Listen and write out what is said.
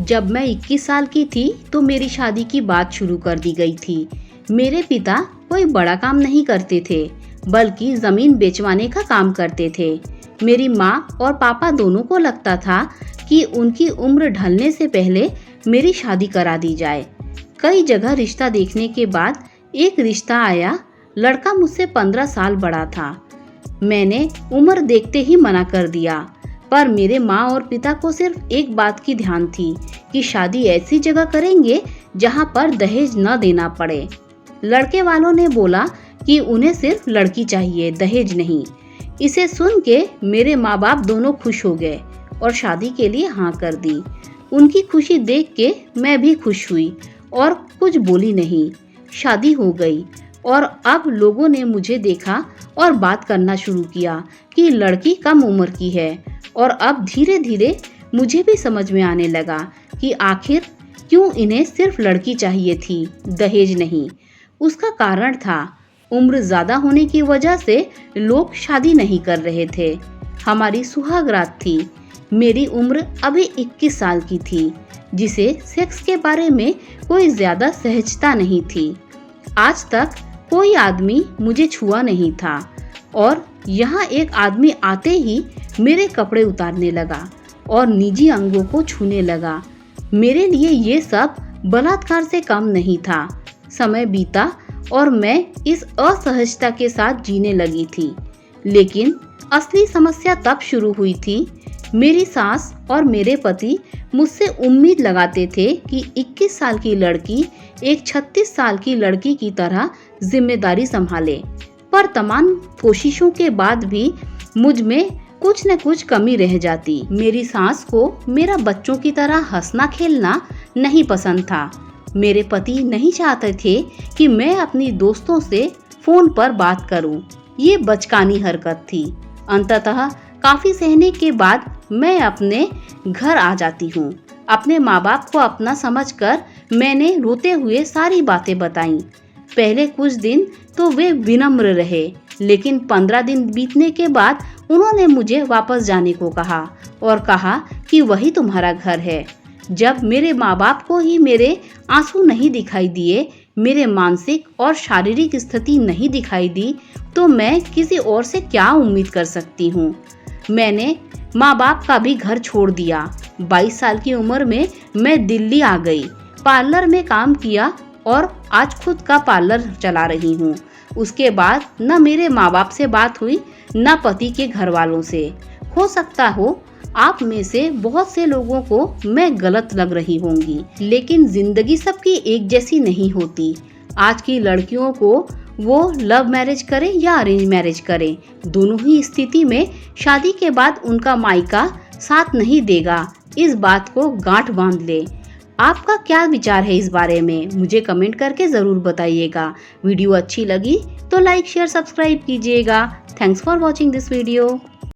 जब मैं 21 साल की थी तो मेरी शादी की बात शुरू कर दी गई थी। मेरे पिता कोई बड़ा काम नहीं करते थे, बल्कि जमीन बेचवाने का काम करते थे। मेरी माँ और पापा दोनों को लगता था कि उनकी उम्र ढलने से पहले मेरी शादी करा दी जाए। कई जगह रिश्ता देखने के बाद एक रिश्ता आया। लड़का मुझसे 15 साल बड़ा था। मैंने उम्र देखते ही मना कर दिया, पर मेरे माँ और पिता को सिर्फ एक बात की ध्यान थी कि शादी ऐसी जगह करेंगे जहाँ पर दहेज न देना पड़े। लड़के वालों ने बोला कि उन्हें सिर्फ लड़की चाहिए, दहेज नहीं। इसे सुन के मेरे माँ बाप दोनों खुश हो गए और शादी के लिए हाँ कर दी। उनकी खुशी देख के मैं भी खुश हुई और कुछ बोली नहीं। शादी हो गई और अब लोगों ने मुझे देखा और बात करना शुरू किया कि लड़की कम उम्र की है। और अब धीरे धीरे मुझे भी समझ में आने लगा कि आखिर क्यों इन्हें सिर्फ लड़की चाहिए थी, दहेज नहीं। उसका कारण था उम्र ज्यादा होने की वजह से लोग शादी नहीं कर रहे थे। हमारी सुहागरात थी। मेरी उम्र अभी 21 साल की थी, जिसे सेक्स के बारे में कोई ज्यादा सहजता नहीं थी। आज तक कोई आदमी मुझे छुआ नहीं था और यहाँ एक आदमी आते ही मेरे कपड़े उतारने लगा और निजी अंगों को छूने लगा। मेरे लिए ये सब बलात्कार से कम नहीं था। समय बीता और मैं इस असहजता के साथ जीने लगी थी। लेकिन असली समस्या तब शुरू हुई थी। मेरी सास और मेरे पति मुझसे उम्मीद लगाते थे कि 21 साल की लड़की एक 36 साल की लड़की की तरह जिम्मेदारी संभाले। पर तमाम कोशिशों के बाद भी मुझ में कुछ न कुछ कमी रह जाती। मेरी सास को मेरा बच्चों की तरह हंसना खेलना नहीं पसंद था। मेरे पति नहीं चाहते थे कि मैं अपनी दोस्तों से फोन पर बात करूं। ये बचकानी हरकत थी। अंततः काफी सहने के बाद मैं अपने घर आ जाती हूँ। अपने माँ बाप को अपना समझकर मैंने रोते हुए सारी बातें बताईं। पहले कुछ दिन तो वे विनम्र रहे, लेकिन 15 दिन बीतने के बाद उन्होंने मुझे वापस जाने को कहा और कहा कि वही तुम्हारा घर है। जब मेरे माँ बाप को ही मेरे आंसू नहीं दिखाई दिए, मेरे मानसिक और शारीरिक स्थिति नहीं दिखाई दी, तो मैं किसी और से क्या उम्मीद कर सकती हूँ। मैंने माँ बाप का भी घर छोड़ दिया। 22 साल की उम्र में मैं दिल्ली आ गई, पार्लर में काम किया और आज खुद का पार्लर चला रही हूँ। उसके बाद न मेरे माँ बाप से बात हुई, न पति के घर वालों से। हो सकता हो आप में से बहुत से लोगों को मैं गलत लग रही होंगी, लेकिन जिंदगी सबकी एक जैसी नहीं होती। आज की लड़कियों को वो लव मैरिज करें या अरेंज मैरिज करें, दोनों ही स्थिति में शादी के बाद उनका मायका साथ नहीं देगा। इस बात को गांठ बांध ले। आपका क्या विचार है इस बारे में, मुझे कमेंट करके जरूर बताइएगा। वीडियो अच्छी लगी तो लाइक शेयर सब्सक्राइब कीजिएगा। Thanks for watching this video.